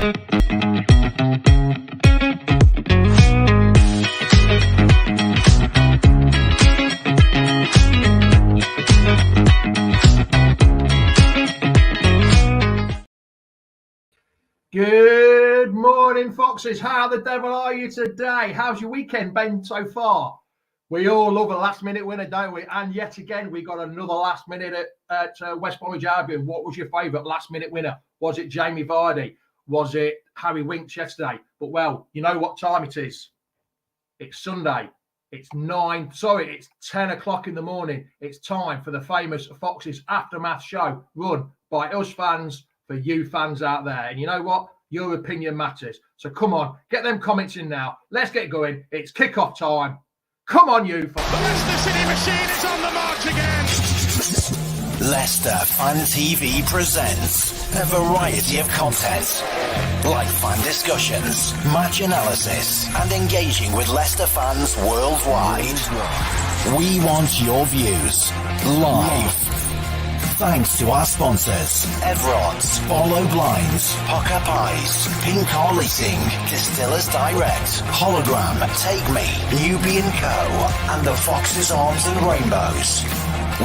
Good morning, Foxes. How the devil are you today? How's your weekend been so far? We all love a last-minute winner, don't we? And yet again, we got another last minute at West Bromwich Albion. What was your favourite last-minute winner? Was it Jamie Vardy? Was it Harry Winks yesterday? But, well, you know what time it is. It's Sunday. It's 10 o'clock in the morning. It's time for the famous Foxes Aftermath show run by us fans for you fans out there. And you know what? Your opinion matters. So come on, get them comments in now. Let's get going. It's kickoff time. Come on, you fans. The Leicester City machine is on the march again. Leicester Fan TV presents a variety of content, like fan discussions, match analysis, and engaging with Leicester fans worldwide. We want your views live. Thanks to our sponsors, Everard's, Orlo Blinds, Pocker Pies, Pink Car Leasing, Distillers Direct, Hologram, Take Me, Newbie & Co, and the Foxes Arms and Rainbows.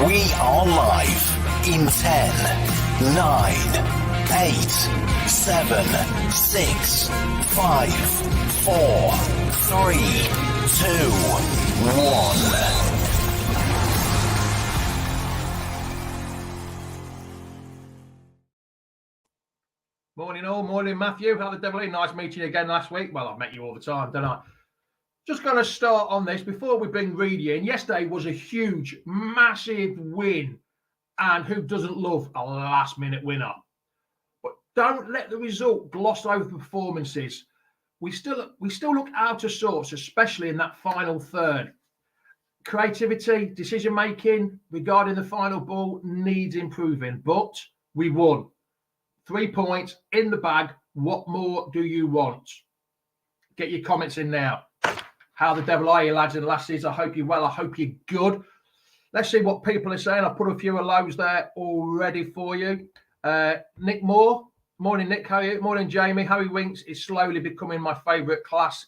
We are live in 10, 9, 8, 7, 6, 5, 4, 3, 2, 1. Morning all, morning Matthew. How the devil are you? Nice meeting you again last week. Well, I've met you all the time, don't I? Just going to start on this before we bring Reedy in. Yesterday was a huge, massive win. And who doesn't love a last-minute winner? But don't let the result gloss over the performances. We still look out of sorts, especially in that final third. Creativity, decision-making regarding the final ball needs improving. But we won. 3 points in the bag. What more do you want? Get your comments in now. How the devil are you, lads and lasses? I hope you're well. I hope you're good. Let's see what people are saying. I've put a few hellos there already for you. Nick Moore. Morning, Nick. How are you? Morning, Jamie. Harry Winks is slowly becoming my favourite class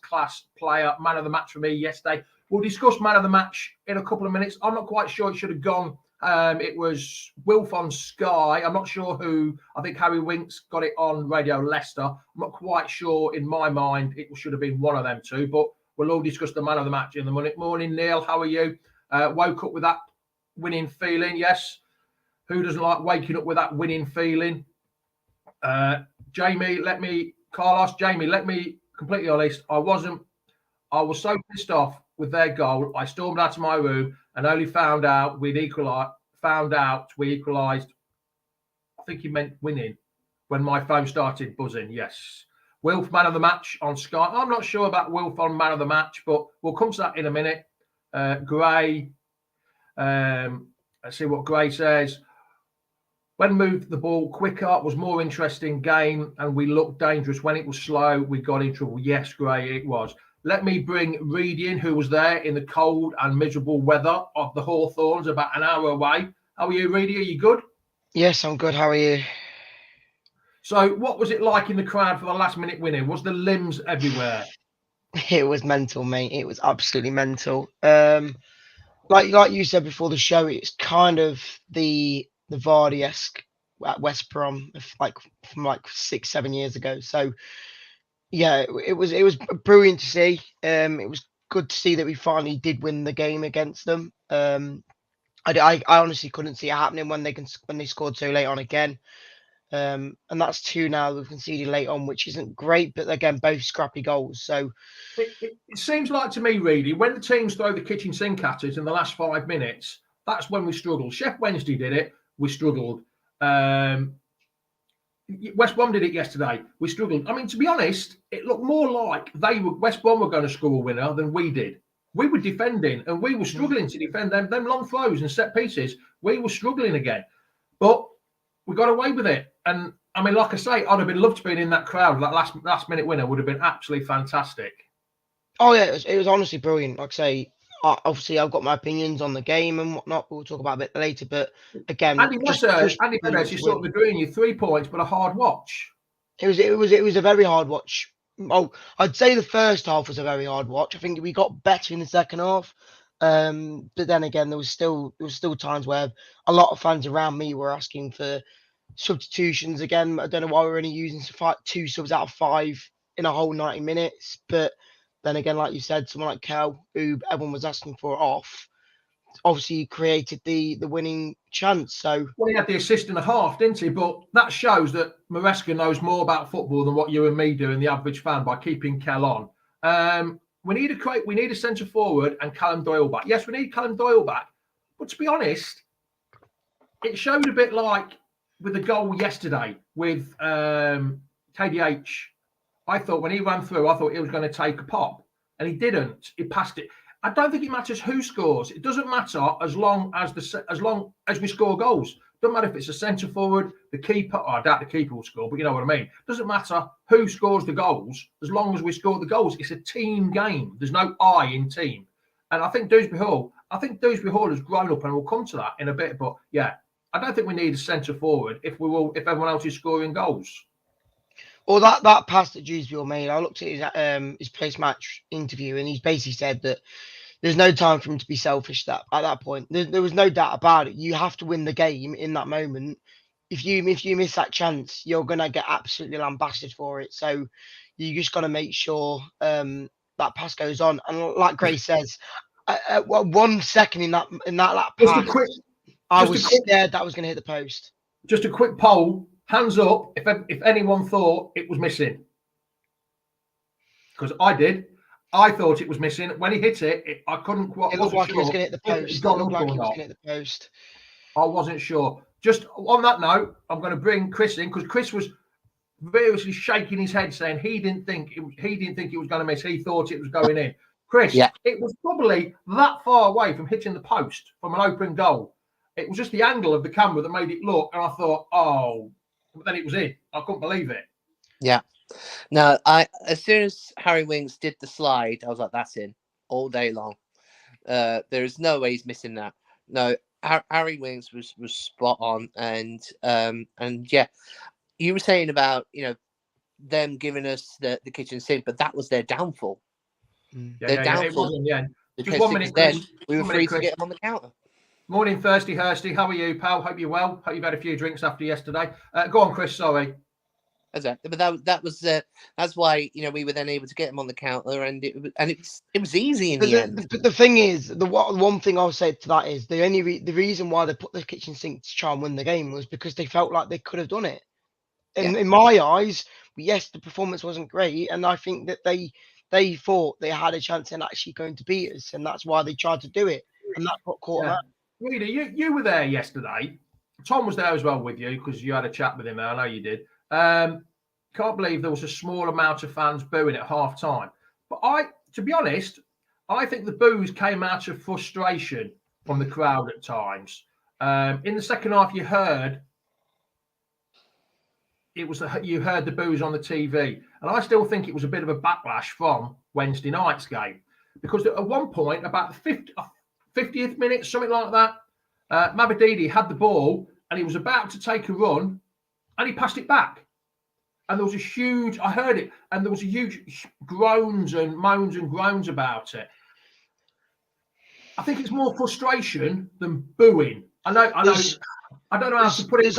player. Man of the match for me yesterday. We'll discuss man of the match in a couple of minutes. I'm not quite sure it should have gone. It was Wilf on Sky. I'm not sure who. I think Harry Winks got it on Radio Leicester. I'm not quite sure. In my mind, it should have been one of them two. But we'll all discuss the man of the match in the morning. Morning, Neil. How are you? Woke up with that winning feeling. Yes. Who doesn't like waking up with that winning feeling? Jamie, let me completely honest. I was so pissed off with their goal. I stormed out of my room and only found out we equalised. I think he meant winning when my phone started buzzing. Yes. Wilf, man of the match on Sky. I'm not sure about Wilf on man of the match, but we'll come to that in a minute. Gray. Let's see what Gray says. When moved the ball quicker, was more interesting game, and we looked dangerous. When it was slow, we got in trouble. Yes, Gray, it was. Let me bring Reedy in, who was there in the cold and miserable weather of the Hawthorns, about an hour away. How are you, Reedy? Are you good? Yes, I'm good. How are you? So what was it like in the crowd for the last-minute winning? Was the limbs everywhere? It was mental, mate. It was absolutely mental. Like you said before the show, it's kind of the Vardy-esque at West Brom, from 6-7 years ago. So yeah, it was brilliant to see. It was good to see that we finally did win the game against them. I honestly couldn't see it happening when they scored so late on again. And that's 2 now we've conceded late on, which isn't great, but again, both scrappy goals. So it seems like to me, Reedy, when the teams throw the kitchen sink at us in the last 5 minutes, that's when we struggle. Chef Wednesday did it, we struggled. West Brom did it yesterday, we struggled. I mean, to be honest, it looked more like West Brom were going to score a winner than we did. We were defending, and we were struggling to defend them long throws and set pieces. We were struggling again, but we got away with it. And I mean, like I say, I'd have loved to be in that crowd. That last minute winner would have been absolutely fantastic. Oh yeah, it was honestly brilliant. Like I say, obviously I've got my opinions on the game and whatnot. We'll talk about it a bit later. But again, Andy Perez is sort of agreeing you 3 points, but a hard watch. It was a very hard watch. Oh, I'd say the first half was a very hard watch. I think we got better in the second half. But then again, there was still times where a lot of fans around me were asking for substitutions again. I don't know why we're only using 2 subs out of 5 in a whole 90 minutes. But then again, like you said, someone like Kel, who everyone was asking for off, obviously created the winning chance. So Well, he had the assist and a half, didn't he? But that shows that Maresca knows more about football than what you and me do, and the average fan, by keeping Kel on. We need a centre forward and Callum Doyle back. Yes, we need Callum Doyle back. But to be honest, it showed a bit like with the goal yesterday with KDH. I thought when he ran through, I thought he was going to take a pop, and he didn't. He passed it. I don't think it matters who scores. It doesn't matter as long as we score goals. Doesn't matter if it's a centre forward, the keeper. Oh, I doubt the keeper will score, but you know what I mean. Doesn't matter who scores the goals as long as we score the goals. It's a team game. There's no I in team. And I think Dewsbury Hall has grown up, and we'll come to that in a bit. But yeah, I don't think we need a centre forward if everyone else is scoring goals. Well, that pass that Dewsbury made, I looked at his post-match interview, and he's basically said that there's no time for him to be selfish. At that point, there was no doubt about it. You have to win the game in that moment. If you miss that chance, you're gonna get absolutely lambasted for it. So you just got to make sure that pass goes on. And like Grace says, 1 second in that pass, I was scared that was going to hit the post. Just a quick poll. Hands up if anyone thought it was missing. Because I did. I thought it was missing. When he hit it, I couldn't quite. It looked like he was going to hit the post. I wasn't sure. Just on that note, I'm going to bring Chris in, because Chris was variously shaking his head, saying he didn't think it was going to miss. He thought it was going in. Chris, yeah. It was probably that far away from hitting the post from an open goal. It was just the angle of the camera that made it look, and I thought, oh. But then it was in. I couldn't believe it. Yeah. No, as soon as Harry Winks did the slide, I was like, that's in all day long. There is no way he's missing that. No, Harry Winks was spot on. And yeah, you were saying about, them giving us the kitchen sink, but that was their downfall. Their downfall. It was in the end. Just 1 minute, then we were free to get them on the counter. Morning, Thirsty Hursty. How are you, pal? Hope you're well. Hope you've had a few drinks after yesterday. Go on, Chris. Sorry. Exactly, but that's why we were then able to get him on the counter, and it was easy in the end. But the thing is, the one thing I'll say to that is the reason why they put the kitchen sink to try and win the game was because they felt like they could have done it. In my eyes, yes, the performance wasn't great, and I think that they thought they had a chance in actually going to beat us, and that's why they tried to do it, and that's what caught them out. Rita, you were there yesterday. Tom was there as well with you, because you had a chat with him there. I know you did. Can't believe there was a small amount of fans booing at half time. But to be honest, I think the boos came out of frustration from the crowd at times. In the second half, you heard the boos on the TV, and I still think it was a bit of a backlash from Wednesday night's game, because at one point, about the 50th minute, something like that, Mabadidi had the ball and he was about to take a run, and he passed it back. And there was I heard it, and there was a huge groans and moans and groans about it. I think it's more frustration than booing. I know. I don't know how to put it.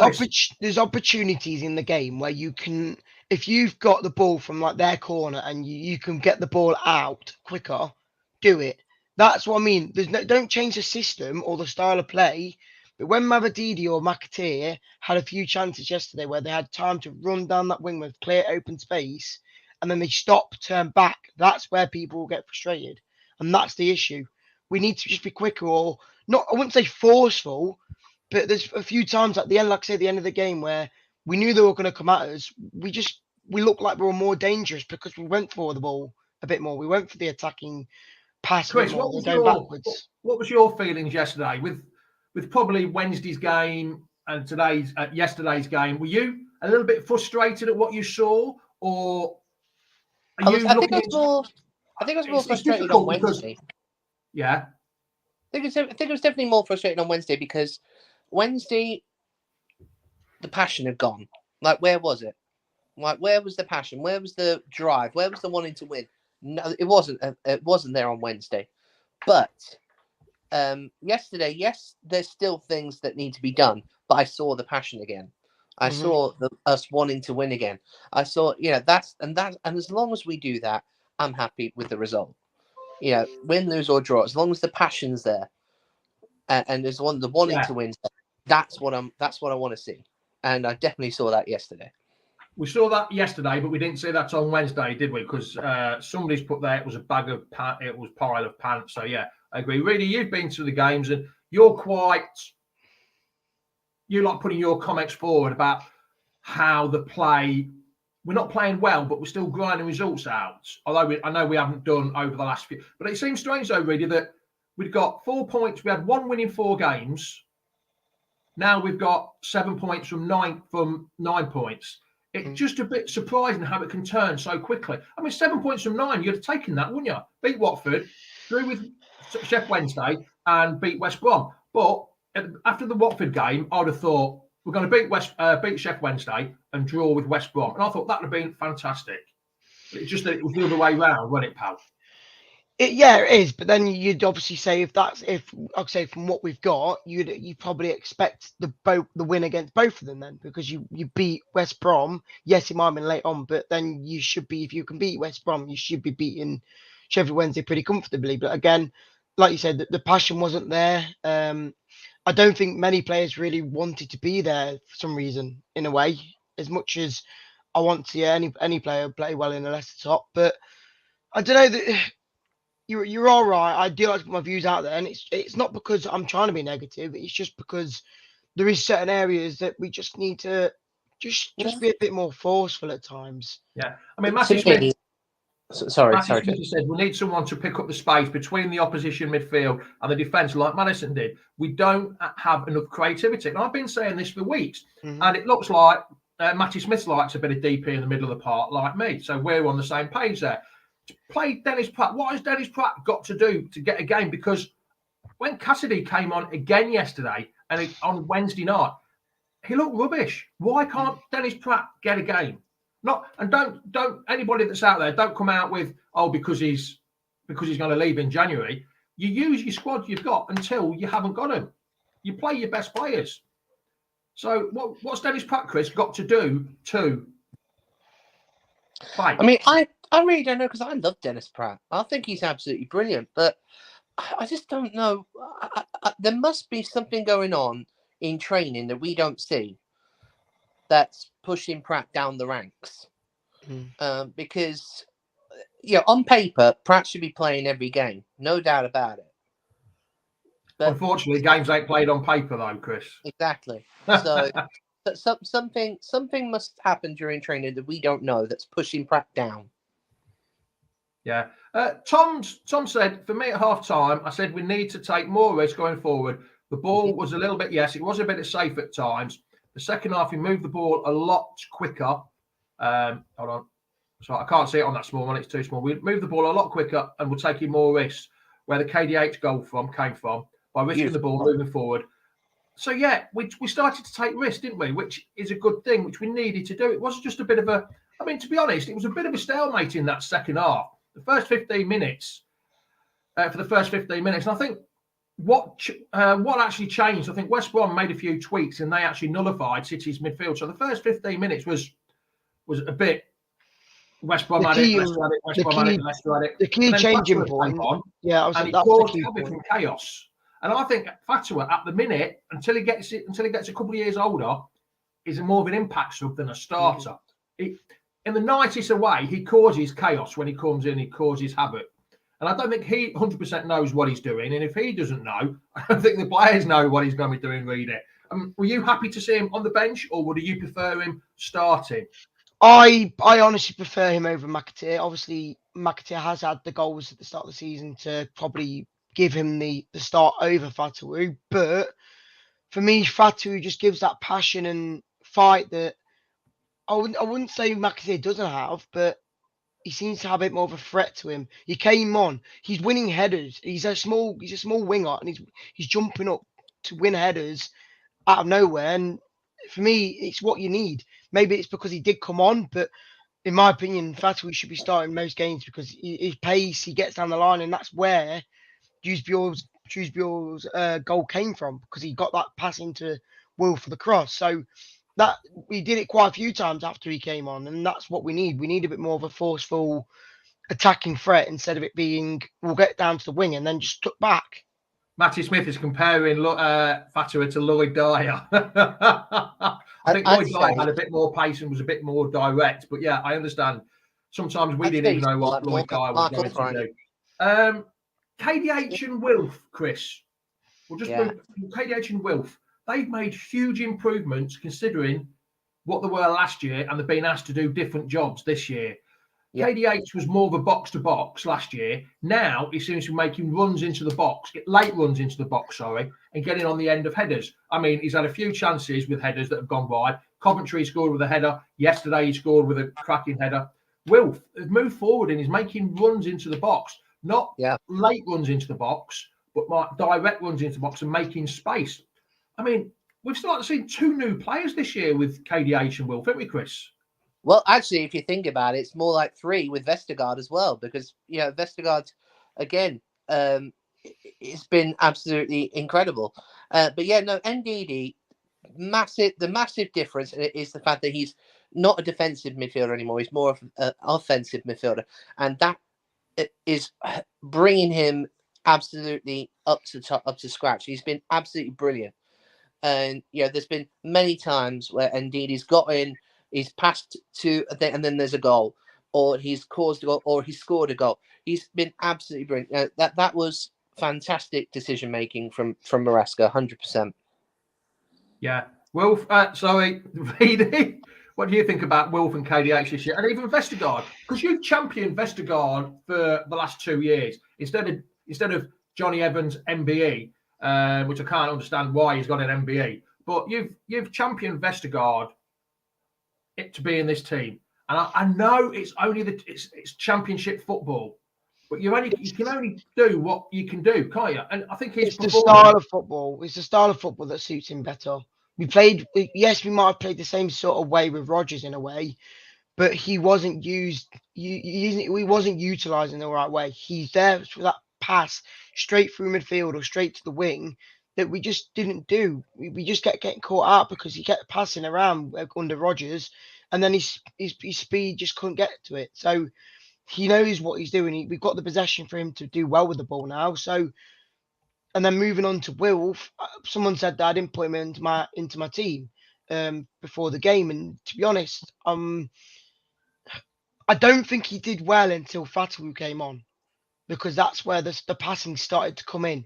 There's opportunities in the game where you can, if you've got the ball from like their corner and you can get the ball out quicker, do it. That's what I mean. Don't change the system or the style of play. But when Mabadidi or McAteer had a few chances yesterday where they had time to run down that wing with clear open space, and then they stop, turn back, that's where people will get frustrated. And that's the issue. We need to just be quicker, or not, I wouldn't say forceful, but there's a few times at the end, like I say, the end of the game, where we knew they were going to come at us. We looked like we were more dangerous because we went for the ball a bit more. We went for the attacking pass. Chris, what was your feelings yesterday with probably Wednesday's game and yesterday's game? Were you a little bit frustrated at what you saw, or I think I was more frustrated on Wednesday. Yeah, I think it was definitely more frustrating on Wednesday, because Wednesday the passion had gone. Like, where was it? Like, where was the passion? Where was the drive? Where was the wanting to win? No, it wasn't. It wasn't there on Wednesday. But yesterday, yes, there's still things that need to be done. But I saw the passion again. I saw us wanting to win again. I saw, and as long as we do that, I'm happy with the result. Win, lose or draw, as long as the passion's there, and there's the wanting to win. That's what I want to see, and I definitely saw that yesterday. We saw that yesterday, but we didn't see that on Wednesday, did we? Because somebody's put there, it was a bag of pants, it was pile of pants. So yeah, I agree. Really, you've been to the games and you like putting your comments forward about how the play. We're not playing well, but we're still grinding results out. Although I know we haven't done over the last few, but it seems strange though, really, that we've got 4 points. We had 1 win in 4 games. Now we've got 7 points from 9 points. It's just a bit surprising how it can turn so quickly. I mean, 7 points from 9, you'd have taken that, wouldn't you? Beat Watford, drew with Sheffield Wednesday, and beat West Brom. But after the Watford game, I'd have thought we're going to beat Sheffield Wednesday and draw with West Brom, and I thought that would have been fantastic. It's just that it was the other way round, wasn't it, pal? It is, but then you'd obviously say I'd say from what we've got, you probably expect the win against both of them then, because you beat West Brom. Yes, it might have been late on, but then you should be, if you can beat West Brom, you should be beating Sheffield Wednesday pretty comfortably. But again, like you said, the passion wasn't there. I don't think many players really wanted to be there for some reason, in a way, as much as I want to see any player play well in the Leicester top. But I don't know that. You're all right. I do like to put my views out there, and it's not because I'm trying to be negative. It's just because there is certain areas that we just need to just be a bit more forceful at times. Yeah, I mean, Matty Smith. Sorry. Smith said we need someone to pick up the space between the opposition midfield and the defence, like Madison did. We don't have enough creativity, and I've been saying this for weeks. And it looks like Matty Smith likes a bit of DP in the middle of the park, like me. So we're on the same page there. Play Dennis Pratt. What has Dennis Pratt got to do to get a game? Because when Cassidy came on again yesterday and on Wednesday night, he looked rubbish. Why can't Dennis Pratt get a game? Don't anybody that's out there, don't come out with because he's going to leave in January. You use your squad you've got until you haven't got him. You play your best players. So what's Dennis Pratt, Chris, got to do to play? I mean, I really don't know, because I love Dennis Pratt. I think he's absolutely brilliant, but I just don't know. There must be something going on in training that we don't see that's pushing Pratt down the ranks. Because, on paper, Pratt should be playing every game, no doubt about it. But unfortunately, games ain't played on paper, though, Chris. Exactly. So something must happen during training that we don't know that's pushing Pratt down. Yeah. Tom said, for me at half time, I said we need to take more risk going forward. The ball was a little bit, it was a bit safe at times. The second half, we moved the ball a lot quicker. Hold on. So I can't see it on that small one. It's too small. We moved the ball a lot quicker and we're taking more risks, where the KDH goal came from, by risking the ball moving forward. So, yeah, we started to take risks, didn't we? Which is a good thing, which we needed to do. It wasn't just a bit of to be honest, it was a bit of a stalemate in that second half. The first 15 minutes, and I think what actually changed, I think West Brom made a few tweaks and they actually nullified City's midfield. So the first 15 minutes was a bit West Brom had it, Leicester had it, West Brom had it, Leicester had it. The key changing point, and it caused everything chaos. And I think Fatua at the minute, until he gets a couple of years older, is more of an impact sub than a starter. In the nicest way, he causes chaos when he comes in. He causes havoc, and I don't think he 100% knows what he's doing. And if he doesn't know, I don't think the players know what he's going to be doing. Read it. Were you happy to see him on the bench, or would you prefer him starting? I honestly prefer him over McAteer. Obviously, McAteer has had the goals at the start of the season to probably give him the start over Fatua, but for me, Fatua just gives that passion and fight that I wouldn't say McAteer doesn't have, but he seems to have a bit more of a threat to him. He came on, he's winning headers. He's a small winger, and he's jumping up to win headers out of nowhere. And for me, it's what you need. Maybe it's because he did come on, but in my opinion, Fatawi should be starting most games because his pace, he gets down the line, and that's where Dewsbury's goal came from, because he got that pass into Will for the cross. So that we did it quite a few times after he came on, and that's what we need. We need a bit more of a forceful attacking threat instead of it being we'll get down to the wing and then just tuck back. Matty Smith is comparing Fatua to Lloyd Dyer. I think Lloyd Dyer had a bit more pace and was a bit more direct. But yeah, I understand. Sometimes we didn't even know what Lloyd Dyer was going to do. KDH and Wilf, Chris. We'll just move KDH and Wilf. They've made huge improvements considering what they were last year, and they've been asked to do different jobs this year. Yeah. KDH was more of a box-to-box last year. Now he seems to be making runs into the box, late runs into the box, and getting on the end of headers. I mean, he's had a few chances with headers that have gone wide. Coventry scored with a header. Yesterday he scored with a cracking header. Wilf has moved forward and is making runs into the box. Not late runs into the box, but direct runs into the box and making space. I mean, we've started seeing 2 new players this year with KDH and Wilf, haven't we, Chris? Well, actually, if you think about it, it's more like 3 with Vestergaard as well, because Vestergaard, again, it's been absolutely incredible. But yeah, no, Ndidi, the massive difference is the fact that he's not a defensive midfielder anymore. He's more of an offensive midfielder, and that is bringing him absolutely up to scratch. He's been absolutely brilliant, and there's been many times where Ndidi's got in. He's passed to a thing, and then there's a goal, or he's caused a goal, or he's scored a goal. He's been absolutely brilliant. That was fantastic decision making from Maresca, 100%. Yeah, Wilf. Sorry, Reedy. What do you think about Wilf and KDH this year, and even Vestergaard? Because you've championed Vestergaard for the last 2 years instead of Johnny Evans MBE, which I can't understand why he's got an MBE. But you've championed Vestergaard to be in this team, and I know it's only it's championship football, but you can only do what you can do, can't you? And I think it's the style of football. It's the style of football that suits him better. We might have played the same sort of way with Rodgers in a way, but he wasn't used. He wasn't utilised in the right way. He's there for that pass straight through midfield or straight to the wing that we just didn't do. We just kept getting caught out because he kept passing around under Rodgers, and then his speed just couldn't get to it. So he knows what he's doing. We've got the possession for him to do well with the ball now. So, and then moving on to Wilf, someone said that I didn't put him into my team before the game, and to be honest, I don't think he did well until Fatawu came on, because that's where the passing started to come in.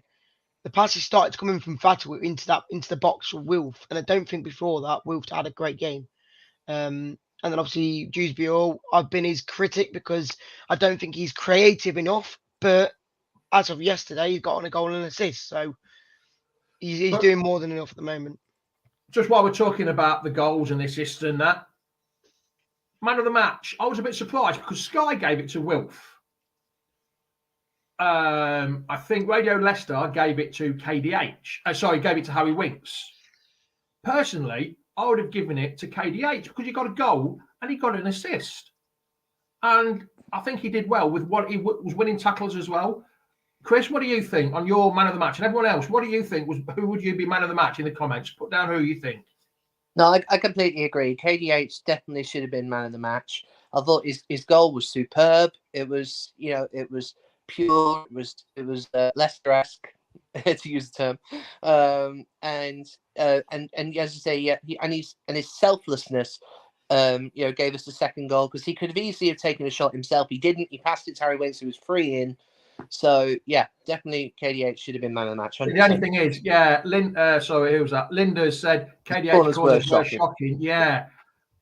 The passes started to come in from Fatawu into the box for Wilf, and I don't think before that Wilf had a great game. And then obviously Dewsbury, I've been his critic because I don't think he's creative enough. But as of yesterday, he's got on a goal and an assist, so he's doing more than enough at the moment. Just while we're talking about the goals and the assists and that, man of the match, I was a bit surprised because Sky gave it to Wilf. I think Radio Leicester gave it to KDH. Gave it to Harry Winks. Personally, I would have given it to KDH because he got a goal and he got an assist. And I think he did well with what he was winning tackles as well. Chris, what do you think on your man of the match? And everyone else, what do you think who would you be man of the match in the comments? Put down who you think. No, I completely agree. KDH definitely should have been man of the match. I thought his goal was superb. It was, it was pure. It was Leicester-esque, to use the term. And as you say, his selflessness, gave us the second goal, because he could have easily have taken a shot himself. He didn't. He passed it to Harry Winks, who was free in. So yeah, definitely KDH should have been man of the match. 100%. The only thing is, who was that? Linda said KDH corners were shocking. Yeah,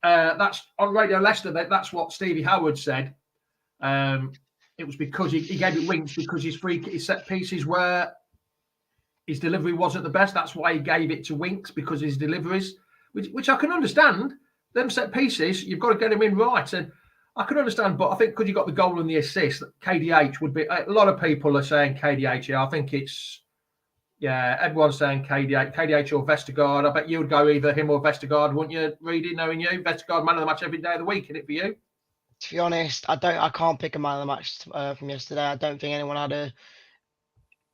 that's on Radio Leicester. That's what Stevie Howard said. It was because he gave it Winks because his set pieces were, his delivery wasn't the best. That's why he gave it to Winks, because his deliveries, which I can understand. Them set pieces, you've got to get them in right, and I can understand. But I think because you got the goal and the assist, KDH would be. A lot of people are saying KDH. Yeah, I think it's Yeah, everyone's saying KDH or Vestergaard. I bet you would go either him or Vestergaard, wouldn't you, Reedy, knowing you? Vestergaard, man of the match every day of the week, isn't it for you? To be honest, I can't pick a man of the match from yesterday. I don't think anyone had a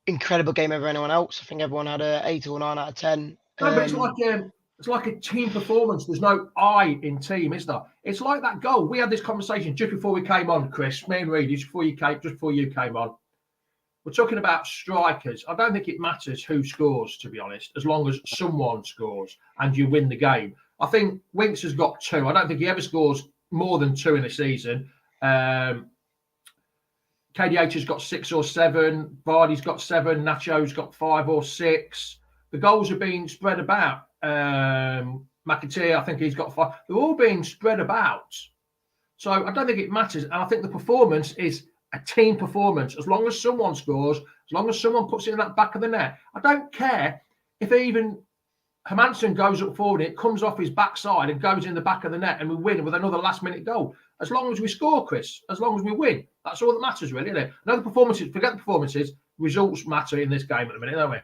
incredible game over anyone else. I think everyone had a 8 or 9 out of 10. No, but it's like a team performance. There's no I in team, is there? It's like that goal. We had this conversation just before we came on, Chris, me and Reedy, just before you came on. We're talking about strikers. I don't think it matters who scores, to be honest, as long as someone scores and you win the game. I think Winks has got 2. I don't think he ever scores more than 2 in a season. KDH has got 6 or 7. Vardy's got 7. Nacho's got 5 or 6. The goals are being spread about. McAteer, I think he's got 5. They're all being spread about. So I don't think it matters. And I think the performance is a team performance. As long as someone scores, as long as someone puts it in that back of the net. I don't care if even Hermansen goes up forward, it comes off his backside and goes in the back of the net and we win with another last-minute goal. As long as we score, Chris, as long as we win. That's all that matters, really, isn't it? No, the performances, forget the performances, results matter in this game at the minute, don't we?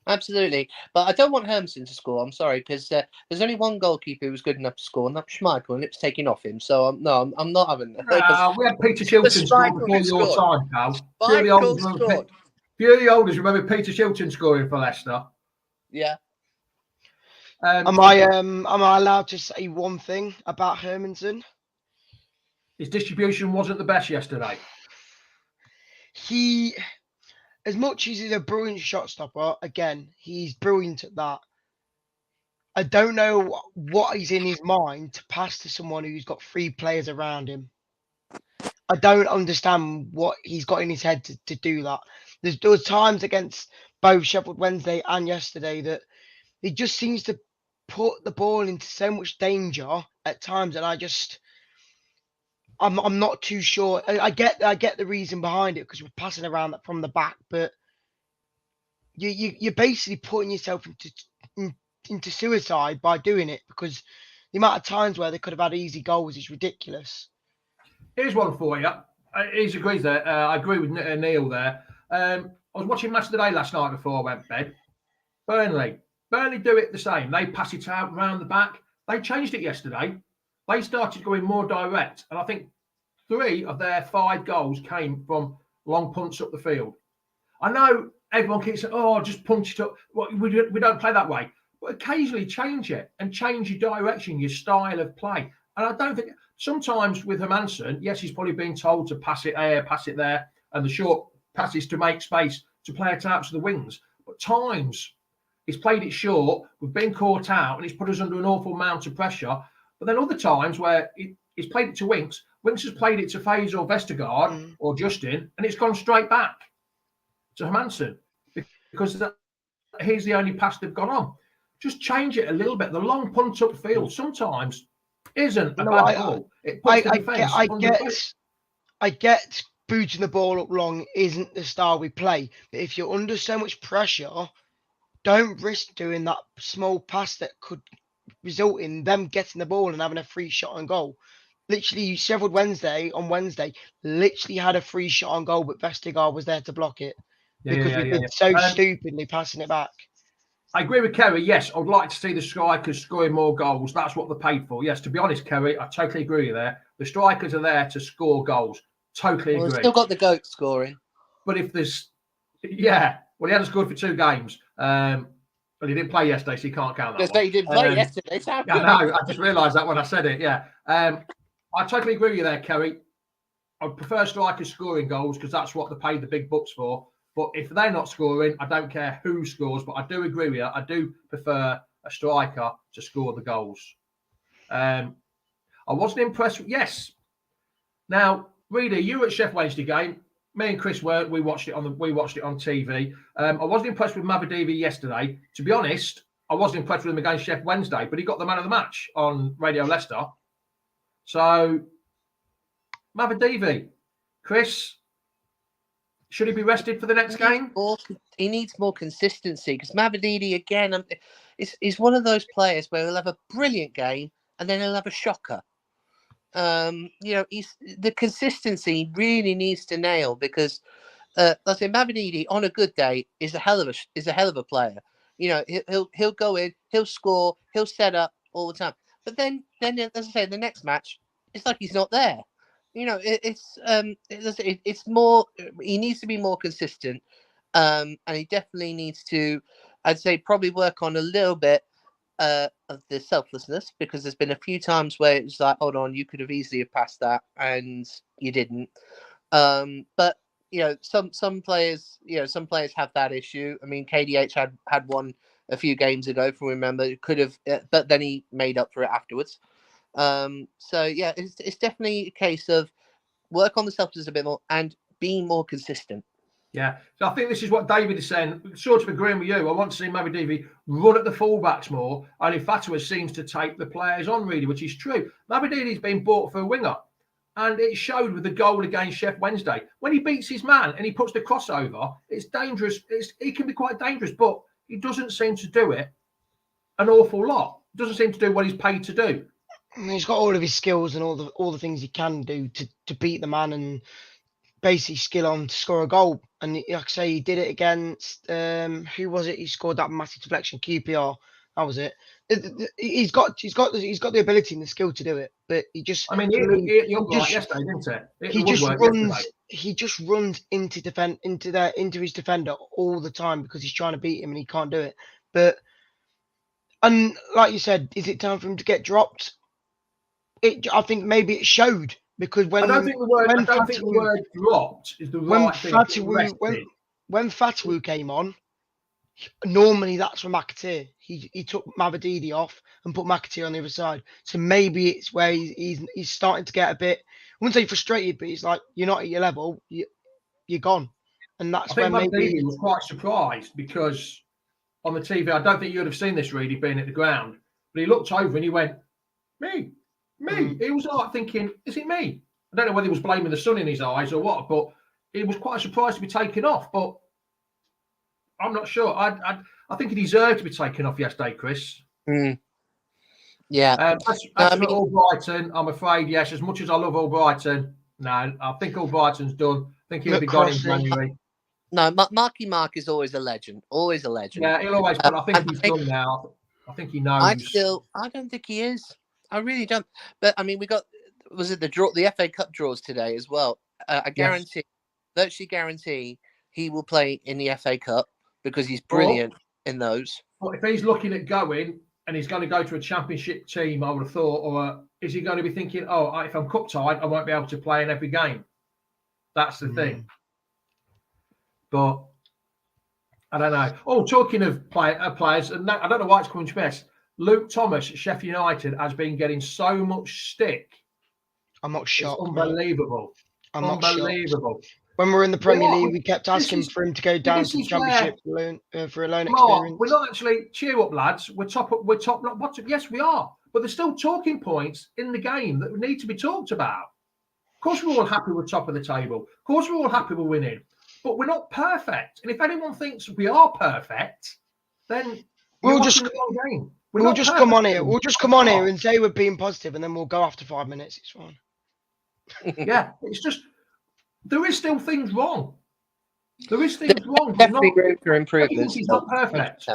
Absolutely. But I don't want Hermansen to score. I'm sorry, because there's only one goalkeeper who was good enough to score, and that's Schmeichel, and it was taken off him. So, I'm not having that. We had Peter Shilton score before your time, pal. Few of the olders remember Peter Shilton scoring for Leicester. Yeah. Am I allowed to say one thing about Hermansen? His distribution wasn't the best yesterday. He, as much as he's a brilliant shot stopper, again, he's brilliant at that. I don't know what is in his mind to pass to someone who's got 3 players around him. I don't understand what he's got in his head to do that. There was times against both Sheffield Wednesday and yesterday that he just seems to put the ball into so much danger at times, and I'm not too sure. I get the reason behind it because we're passing around that from the back, but you're basically putting yourself into suicide by doing it, because the amount of times where they could have had easy goals is ridiculous. Here's one for you. He agrees there. I agree with Neil there. I was watching Match of the Day last night before I went to bed. Burnley do it the same. They pass it out around the back. They changed it yesterday. They started going more direct. And I think 3 of their 5 goals came from long punts up the field. I know everyone keeps saying, oh, just punch it up. Well, we don't play that way. But occasionally change it and change your direction, your style of play. And I don't think, sometimes with Hermansen, yes, he's probably been told to pass it here, pass it there, and the short passes to make space to play it out to the wings. But times he's played it short, we've been caught out, and he's put us under an awful amount of pressure. But then other times where he's played it to Winks has played it to Faze or Vestergaard or Justin, and it's gone straight back to Hermansen because he's the only pass they've gone on. Just change it a little bit. The long punt up field sometimes isn't a bad ball. It puts the defence I get booting the ball up long isn't the style we play, but if you're under so much pressure, don't risk doing that small pass that could result in them getting the ball and having a free shot on goal. Literally, Sheffield Wednesday literally had a free shot on goal, but Vestergaard was there to block it because we did so stupidly passing it back. I agree with Kerry. Yes, I'd like to see the strikers scoring more goals. That's what they're paid for. Yes, to be honest, Kerry, I totally agree with you there. The strikers are there to score goals. Totally agree. We've still got the GOAT scoring. But if there's... Yeah. Well, he hadn't scored for 2 games. But he didn't play yesterday, so he can't count that one. He didn't play yesterday. I know. I just realised that when I said it, yeah. I totally agree with you there, Kerry. I prefer strikers scoring goals because that's what they pay the big bucks for. But if they're not scoring, I don't care who scores. But I do agree with you. I do prefer a striker to score the goals. I wasn't impressed. Yes. Now, Reedy, you were at Sheffield Wednesday game. Me and Chris weren't. We watched it on TV. I wasn't impressed with Mavadivi yesterday. To be honest, I wasn't impressed with him against Sheffield Wednesday. But he got the man of the match on Radio Leicester. So, Mavadivi, Chris, should he be rested for the next game? He needs more consistency because Mavadivi, again, is one of those players where he'll have a brilliant game and then he'll have a shocker. The consistency really needs to nail because let's say Mavididi on a good day is a hell of a player. You know, he'll go in, he'll score, he'll set up all the time. But then as I say, the next match, it's like he's not there. You know, it's more. He needs to be more consistent, and he definitely needs to, I'd say, probably work on a little bit of the selflessness, because there's been a few times where it's like, hold on, you could have easily have passed that and you didn't. But you know, some players have that issue. I mean, KDH had one a few games ago, if we remember. Could have, but then he made up for it afterwards. So yeah, it's definitely a case of work on the selflessness a bit more and being more consistent. Yeah, so I think this is what David is saying. Sort of agreeing with you. I want to see Mavididi run at the fullbacks more, and Infatuous seems to take the players on, really, which is true. Mavididi's been bought for a winger, and it showed with the goal against Sheffield Wednesday. When he beats his man and he puts the crossover, it's dangerous. He can be quite dangerous, but he doesn't seem to do it an awful lot. Doesn't seem to do what he's paid to do. He's got all of his skills and all the things he can do to beat the man and basically skill on to score a goal. And like I say, he did it against who was it? He scored that massive deflection, QPR. That was it. He's got the ability and the skill to do it, but he just. I mean, he upright yesterday, didn't it? He just runs into his defender all the time because he's trying to beat him and he can't do it. But and like you said, is it time for him to get dropped? I think maybe it showed. Because when I don't think the word dropped is the right thing. When Fatawu came on, normally that's for McAteer. He took Mavididi off and put McAteer on the other side. So maybe it's where he's starting to get a bit, I wouldn't say frustrated, but he's like, you're not at your level, you're gone. And that's when Mavididi was quite surprised, because on the TV, I don't think you'd have seen this really being at the ground, but he looked over and he went, me. He was like thinking, is it me? I don't know whether he was blaming the sun in his eyes or what, but he was quite surprised to be taken off. But I'm not sure. I think he deserved to be taken off yesterday, Chris. Yeah. As for Albrighton, I'm afraid, yes, as much as I love Albrighton, no, I think Albrighton's done. I think he'll be gone in January. No, Marky Mark is always a legend. Always a legend. Yeah, he'll always, but I think he's done now. I think he knows. I don't think he is. I really don't. But I mean, was it the FA Cup draws today as well? I virtually guarantee he will play in the FA Cup because he's brilliant in those. Well, if he's looking at going and he's going to go to a championship team, I would have thought, or is he going to be thinking, if I'm cup tied, I won't be able to play in every game? That's the thing. But I don't know. Oh, talking of players, and I don't know why it's coming to best. Luke Thomas at Sheffield United has been getting so much stick. I'm not shocked. It's unbelievable. I'm not unbelievable. When we're in the Premier League, we kept asking for him to go down to the Championship for a loan experience. We're not actually, cheer up, lads. We're top. Yes, we are. But there's still talking points in the game that need to be talked about. Of course, we're all happy with top of the table. Of course, we're all happy with winning. But we're not perfect. And if anyone thinks we are perfect, then we'll just come on here. We'll just come on here and say we're being positive, and then we'll go after 5 minutes. It's fine. Yeah, it's just there is still things wrong. There is things wrong. Definitely room for improvement. He's not perfect.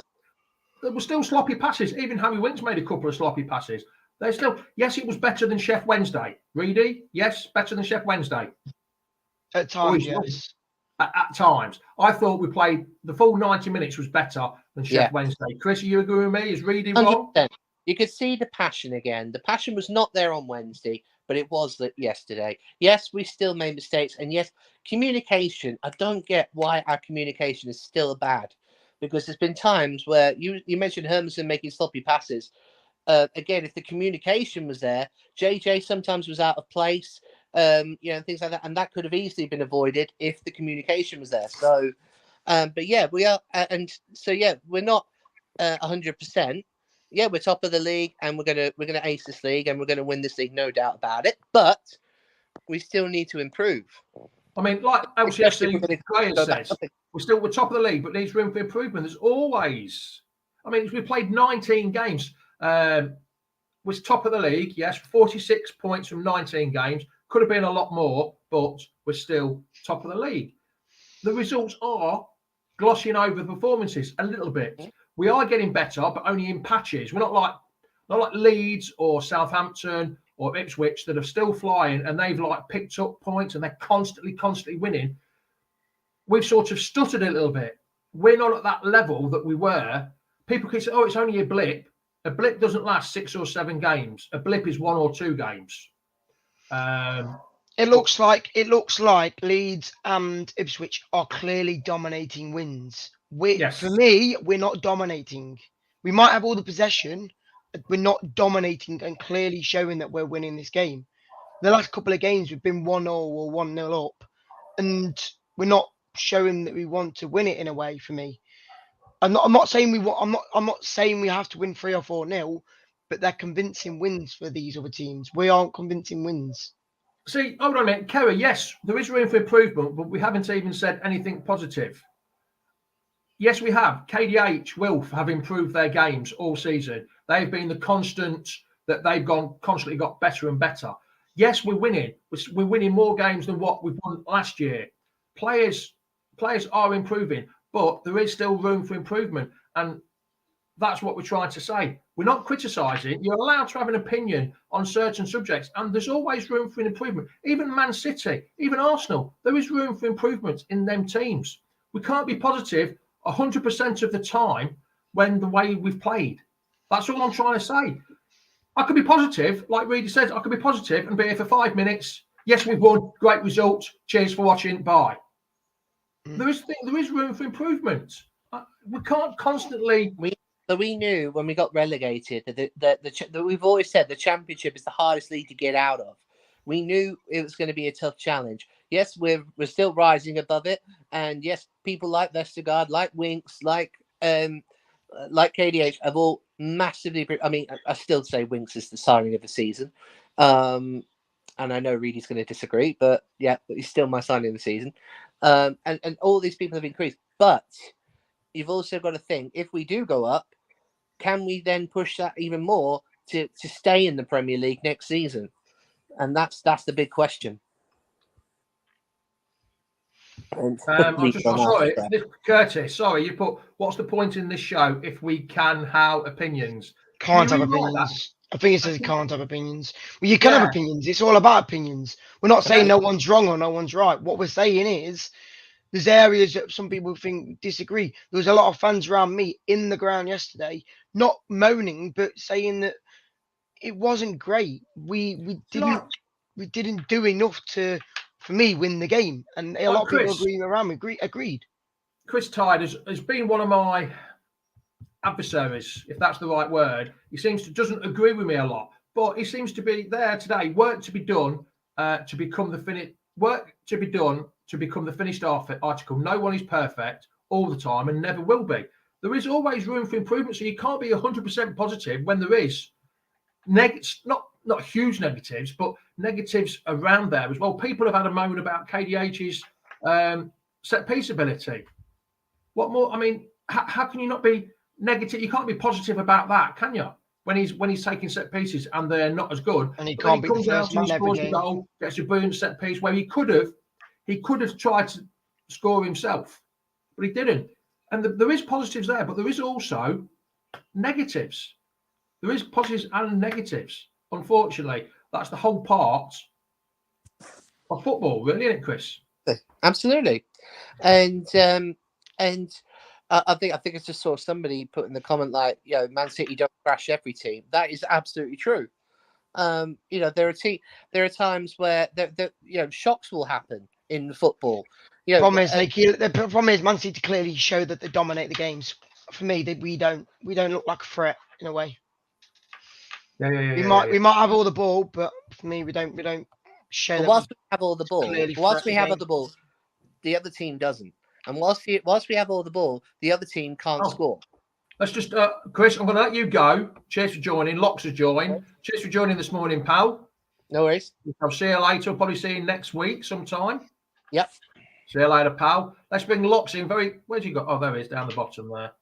There were still sloppy passes. Even Harry Winks made a couple of sloppy passes. They're still, yes, it was better than Sheffield Wednesday. Reedy, yes, better than Sheffield Wednesday. At times, yes. At times. I thought we played the full 90 minutes was better than Sheffield Wednesday. Chris, are you agree with me? Is Reedy wrong? 100%. You could see the passion again. The passion was not there on Wednesday, but it was yesterday. Yes, we still made mistakes. And yes, communication. I don't get why our communication is still bad. Because there's been times where you mentioned Hermanson making sloppy passes. Again, if the communication was there, JJ sometimes was out of place, things like that. And that could have easily been avoided if the communication was there. So, but yeah, we are. We're not 100%. Yeah, we're top of the league, and we're gonna ace this league, and we're gonna win this league, no doubt about it. But we still need to improve. I mean, like LCFC Graham says, we're top of the league, but needs room for improvement. There's always. I mean, we played 19 games. We're top of the league. Yes, 46 points from 19 games. Could have been a lot more, but we're still top of the league. the results are glossing over the performances a little bit. We are getting better, but only in patches. We're not like Leeds or Southampton or Ipswich that are still flying and they've like picked up points and they're constantly winning. We've sort of stuttered a little bit. We're not at that level that we were. People can say, "Oh, it's only a blip." A blip doesn't last 6 or 7 games. A blip is 1 or 2 games. It looks like Leeds and Ipswich are clearly dominating wins. Yes. For me, we're not dominating. We might have all the possession, but we're not dominating and clearly showing that we're winning this game. The last couple of games we've been 1-0 or 1-0 up, and we're not showing that we want to win it in a way. For me, I'm not saying we want. I'm not saying we have to win 3 or 4-0, but they're convincing wins for these other teams. We aren't convincing wins. See, hold on a minute. Kerry, yes, there is room for improvement, but we haven't even said anything positive. Yes, we have. KDH, Wilf have improved their games all season. They've been the constant that they've constantly got better and better. Yes, we're winning. We're winning more games than what we've won last year. Players are improving, but there is still room for improvement. And that's what we're trying to say. We're not criticising. You're allowed to have an opinion on certain subjects, and there's always room for an improvement. Even Man City, even Arsenal, there is room for improvement in them teams. We can't be positive 100% of the time when the way we've played. That's all I'm trying to say. I could be positive, like Reedy says, I could be positive and be here for 5 minutes. Yes, we've won. Great result. Cheers for watching. Bye. There is room for improvement. We can't constantly... We knew when we got relegated that we've always said the Championship is the hardest league to get out of. We knew it was going to be a tough challenge. Yes, we're still rising above it, and yes, people like Vestergaard, like Winks, like KDH have all massively. I mean, I still say Winks is the signing of the season, and I know Reedy's going to disagree, but yeah, he's still my signing of the season. And all these people have increased, but you've also got to think, if we do go up, can we then push that even more to stay in the Premier League next season? And that's the big question. I'm just sorry, Curtis. Sorry, you put what's the point in this show if we can have opinions? Can't have opinions. I think it says you can't have opinions. Well, you can have opinions. It's all about opinions. We're not saying no one's wrong or no one's right. What we're saying is there's areas that some people think disagree. There was a lot of fans around me in the ground yesterday, not moaning, but saying that it wasn't great. We didn't do enough to, for me, win the game. And a lot of people agreeing around me agreed. Chris Tide has been one of my adversaries, if that's the right word. He doesn't agree with me a lot, but he seems to be there today. Work to be done to become the finished article. No one is perfect all the time and never will be. There is always room for improvement, so you can't be 100% positive when there is not huge negatives, but negatives around there as well. People have had a moan about KDH's set piece ability. What more? I mean, how can you not be negative? You can't be positive about that, can you? When he's taking set pieces and they're not as good, and he can't be the first man every game. Goal, gets a brilliant set piece where he could have tried to score himself, but he didn't. And there is positives there, but there is also negatives. There is positives and negatives. Unfortunately, that's the whole part of football, really, isn't it, Chris? Absolutely. And I think I just saw somebody put in the comment like, Man City don't crash every team. That is absolutely true. There are times where shocks will happen in football. The problem is Man City clearly show that they dominate the games. For me, we don't look like a threat in a way. We might have all the ball, but for me, we don't show. But whilst we have all the ball, the other team doesn't. And whilst we have all the ball, the other team can't score. Let's just, Chris, I'm going to let you go. Cheers for joining. Locks has joined. Cheers for joining this morning, pal. No worries. I'll see you later. I'll probably see you next week sometime. Yep. See you later, pal. Let's bring Locks in. Where's he got? Oh, there he is, down the bottom there.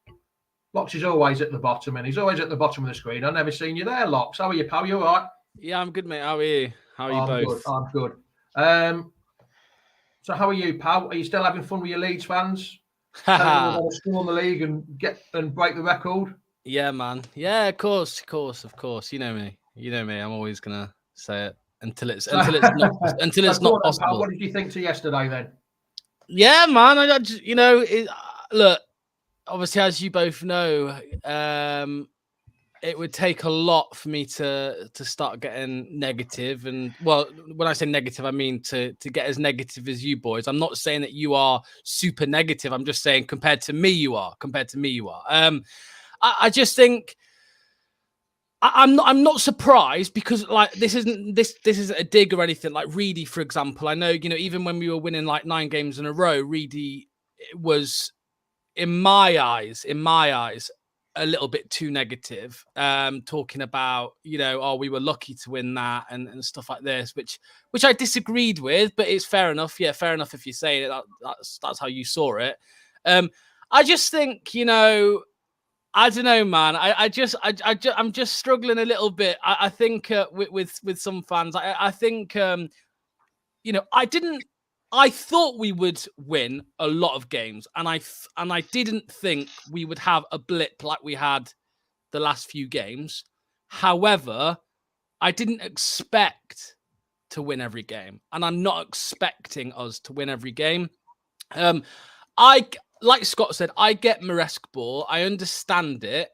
Locks is always at the bottom, and he's always at the bottom of the screen. I've never seen you there, Locks. How are you, pal? You all right? Yeah, I'm good, mate. How are you? How are you both? I'm good. So how are you, pal? Are you still having fun with your Leeds fans? Telling them they're going to storm the league and break the record? Yeah, man. Yeah, of course. You know me. I'm always gonna say it until it's not possible. What did you think to yesterday then? Yeah, man. I just, look. Obviously, as you both know, it would take a lot for me to start getting negative. And well, when I say negative, I mean to get as negative as you boys. I'm not saying that you are super negative. I'm just saying compared to me, you are. I just think I'm not surprised because like this isn't a dig or anything. Like Reedy, for example, I know even when we were winning like 9 games in a row, Reedy was in my eyes a little bit too negative, talking about oh, we were lucky to win that and stuff like this, which I disagreed with, but it's fair enough. Yeah, fair enough if you're saying it. That's how you saw it. I just think I don't know, man. I'm just struggling a little bit. I think with some fans, I think I thought we would win a lot of games, and I didn't think we would have a blip like we had the last few games. However, I didn't expect to win every game, and I'm not expecting us to win every game. Like Scott said, I get Maresque ball. I understand it.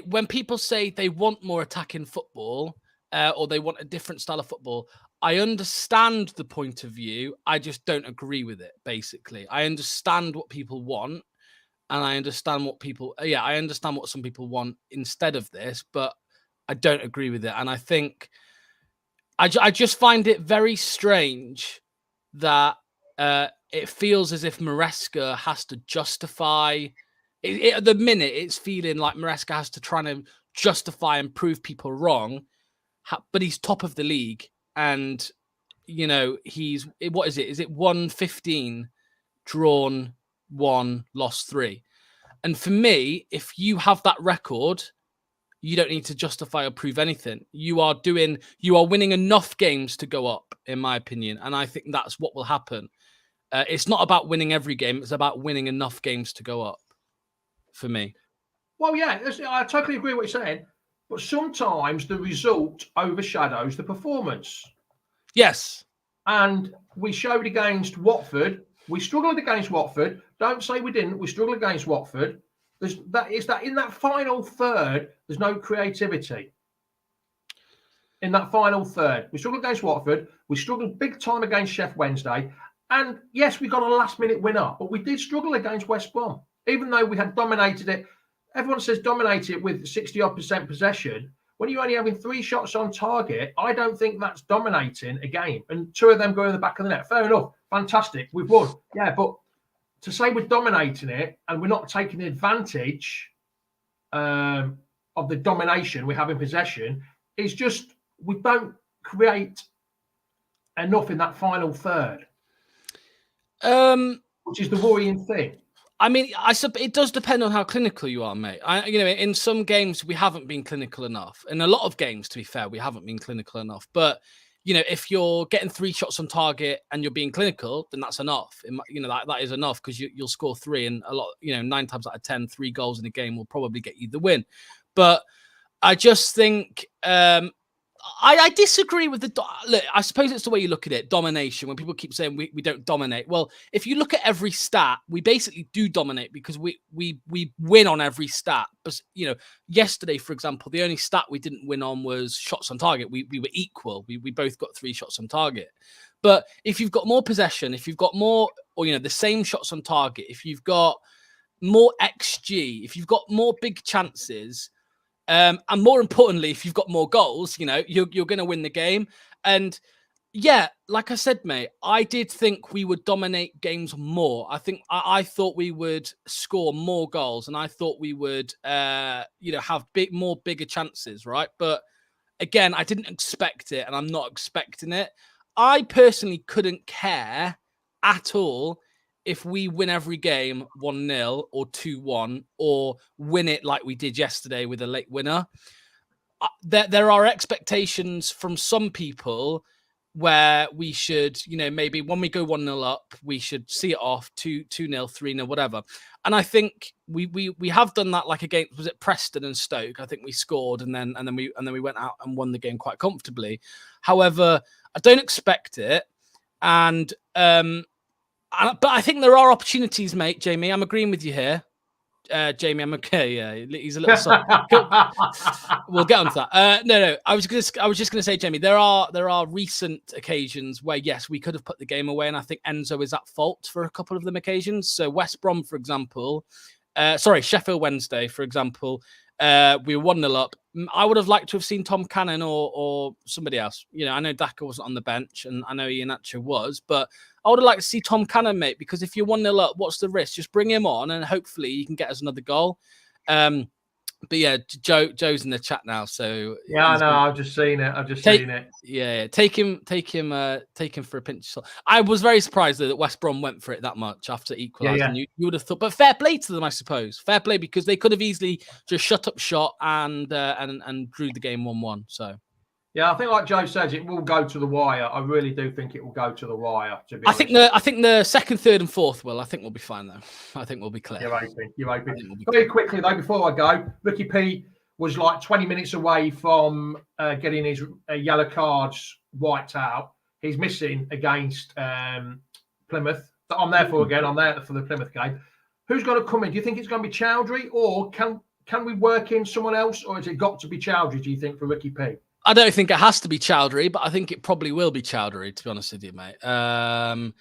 When people say they want more attacking football or they want a different style of football, I understand the point of view. I just don't agree with it, basically. I understand what people want, and I understand I understand what some people want instead of this, but I don't agree with it. And I think I just find it very strange that it feels as if Maresca has to justify it. At the minute, it's feeling like Maresca has to try to justify and prove people wrong, but he's top of the league. And, he's, what is it? Is it 115 drawn 1, lost 3? And for me, if you have that record, you don't need to justify or prove anything. You are winning enough games to go up, in my opinion. And I think that's what will happen. It's not about winning every game. It's about winning enough games to go up for me. Well, yeah, I totally agree with what you're saying. But sometimes the result overshadows the performance. Yes. And we showed against Watford. We struggled against Watford. Don't say we didn't. We struggled against Watford. In that final third, there's no creativity. In that final third, we struggled against Watford. We struggled big time against Sheffield Wednesday. And yes, we got a last-minute winner, but we did struggle against West Brom, even though we had dominated it. Everyone says dominated it with 60-odd% possession. When you're only having 3 shots on target, I don't think that's dominating a game. And 2 of them go in the back of the net. Fair enough. Fantastic. We've won. Yeah, but to say we're dominating it and we're not taking advantage of the domination we have in possession is just we don't create enough in that final third. Which is the worrying thing. I mean, it does depend on how clinical you are, mate. In some games we haven't been clinical enough. In a lot of games, to be fair, we haven't been clinical enough. But if you're getting 3 shots on target and you're being clinical, then that's enough. That is enough because you'll score 3, and a lot. 9 times out of 10, 3 goals in a game will probably get you the win. But I just think I disagree with look, I suppose it's the way you look at it. Domination. When people keep saying we don't dominate. Well, if you look at every stat, we basically do dominate because we win on every stat. But yesterday, for example, the only stat we didn't win on was shots on target. We were equal. We both got 3 shots on target. But if you've got more possession, if you've got more, or the same shots on target, if you've got more XG, if you've got more big chances. And more importantly, if you've got more goals, you're going to win the game. And yeah, like I said, mate, I did think we would dominate games more. I thought we would score more goals, and I thought we would, have bigger chances, right? But again, I didn't expect it, and I'm not expecting it. I personally couldn't care at all if we win every game 1-0 or 2-1 or win it like we did yesterday with a late winner. There are expectations from some people where we should, maybe when we go 1-0 up, we should see it off 2-0, 3-0, whatever. And I think we have done that, like against, was it Preston and Stoke? I think we scored and then we went out and won the game quite comfortably. However, I don't expect it. And but I think there are opportunities, mate. Jamie, I'm agreeing with you here. Jamie, I'm okay. Yeah, he's a little soft. We'll get on to that. No. I was just gonna say, Jamie, there are recent occasions where yes, we could have put the game away, and I think Enzo is at fault for a couple of them occasions. So West Brom, for example, Sheffield Wednesday, for example, we were 1-0 up. I would have liked to have seen Tom Cannon or somebody else. I know Daka wasn't on the bench, and I know Iheanacho was, but I would have liked to see Tom Cannon, mate, because if you're 1-0 up, what's the risk? Just bring him on, and hopefully you can get us another goal. But yeah, Joe's in the chat now, so yeah, I know. I've just seen it. Yeah, take him for a pinch of salt. I was very surprised though that West Brom went for it that much after equalising. Yeah. You would have thought, but fair play to them, I suppose. Fair play, because they could have easily just shut up shop and drew the game 1-1. So. Yeah, I think like Joe says, it will go to the wire. I really do think it will go to the wire. To be honest. I think the second, third, and fourth will. I think we'll be fine though. I think we'll be clear. You're hoping. Very quickly though, before I go, Ricky P was like 20 minutes away from getting his yellow cards wiped out. He's missing against Plymouth. I'm there for again. I'm there for the Plymouth game. Who's going to come in? Do you think it's going to be Chowdhury, or can we work in someone else, or has it got to be Chowdhury? Do you think for Ricky P? I don't think it has to be Chowdhury, but I think it probably will be Chowdhury, to be honest with you, mate. I've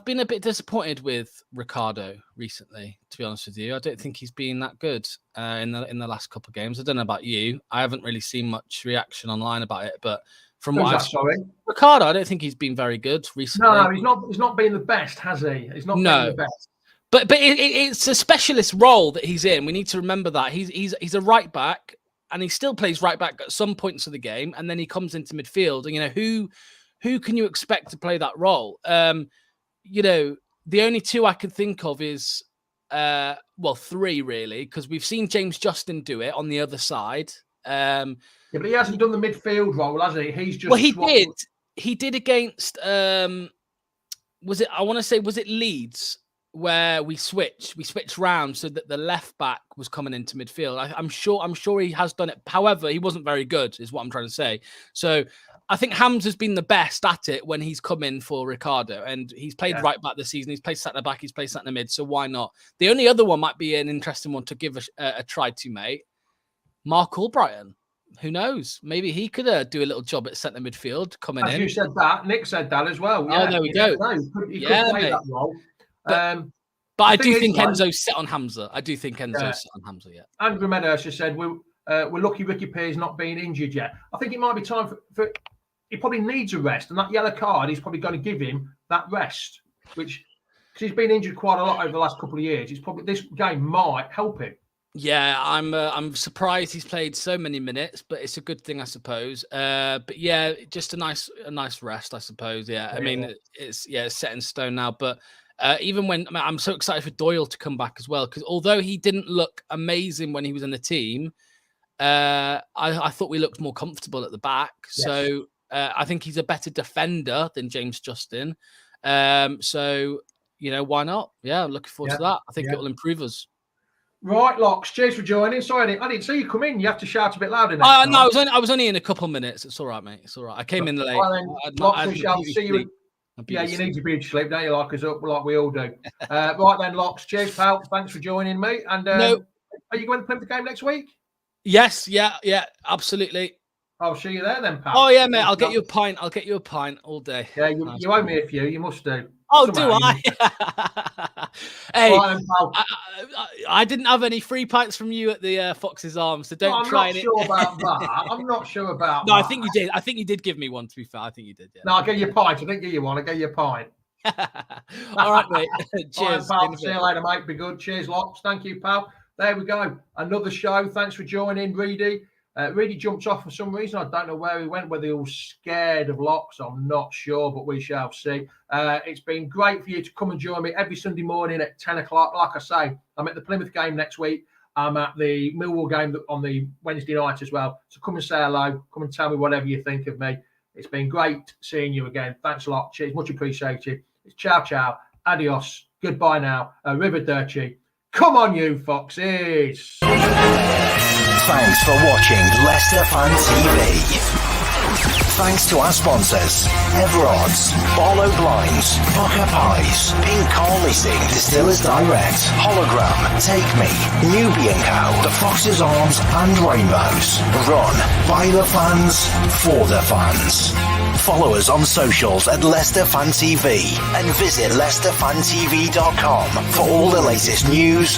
been a bit disappointed with Ricardo recently, to be honest with you. I don't think he's been that good in the last couple of games. I don't know about you. I haven't really seen much reaction online about it, but from what I've seen, Ricardo, I don't think he's been very good recently. No, he's not been the best, has he? He's not been the best. But it's a specialist role that he's in. We need to remember that he's a right back. And he still plays right back at some points of the game, and then he comes into midfield. And who can you expect to play that role? The only two I can think of is three really, because we've seen James Justin do it on the other side. But he hasn't done the midfield role, has he? He's just did. He did against was it Leeds? Where we switched round so that the left back was coming into midfield. I'm sure he has done it. However, he wasn't very good, is what I'm trying to say. So I think Hamza's been the best at it when he's come in for Ricardo, and he's played right back this season. He's played centre back. He's played centre mid. So why not? The only other one might be an interesting one to give a try to, mate. Mark Albrighton. Who knows? Maybe he could do a little job at centre midfield coming in. As you said that, Nick said that as well. Yeah, there we go. He could play that role. But I do think Enzo's set on Hamza. Yeah. Andrew Meadows just said we're lucky Ricky P is not being injured yet. I think it might be time for he probably needs a rest, and that yellow card is probably going to give him that rest, which because he's been injured quite a lot over the last couple of years. It's probably this game might help him. Yeah, I'm surprised he's played so many minutes, but it's a good thing, I suppose. But yeah, just a nice rest, I suppose. Yeah, I mean it's set in stone now, but. Even when I'm so excited for Doyle to come back as well, because although he didn't look amazing when he was in the team, I thought we looked more comfortable at the back. Yes. So I think he's a better defender than James Justin. So why not? Yeah, I'm looking forward to that. I think it will improve us. Right, Locks. Cheers for joining. Sorry, I didn't see you come in. You have to shout a bit louder now. No, I was only in a couple of minutes. It's all right, mate. It's all right. I came in late. Well, then, Locks, we shall see you. Yeah, you need to be asleep, don't you? Like us up, like we all do. Right then, Locks. Cheers, pal. Thanks for joining me. And are you going to play the game next week? Yes. Yeah. Absolutely. I'll see you there then, pal. Oh yeah, mate. I'll get you a pint all day. Yeah, you owe me a few. You must do. Oh, do I? Hey, right then, pal. I didn't have any free pints from you at the Fox's Arms, so don't try it. I'm not sure about that. No, I think you did. I think you did give me one, to be fair. I think you did, yeah. No, I'll get you a pint. I didn't give you one. I'll get you a pint. All right, mate. Cheers. Right, pal. See you later, mate. Be good. Cheers, Locks. Thank you, pal. There we go. Another show. Thanks for joining, Reedy. Reedy jumped off for some reason. I don't know where he went, whether he was scared of Locks. I'm not sure, but we shall see. It's been great for you to come and join me every Sunday morning at 10 o'clock. Like I say, I'm at the Plymouth game next week. I'm at the Millwall game on the Wednesday night as well. So come and say hello. Come and tell me whatever you think of me. It's been great seeing you again. Thanks a lot. Cheers. Much appreciated. It's ciao, ciao. Adios. Goodbye now. Arrivederci. Come on, you foxes. Thanks for watching Leicester Fan TV. Thanks to our sponsors, Everod's, Barlow Blinds, Bucker Pies, Pink Car Leasing, Distillers Direct, Hologram, Take Me, Nubian Cow, The Fox's Arms and Rainbows. Run by the fans, for the fans. Follow us on socials at Leicester Fan TV and visit leicesterfantv.com for all the latest news,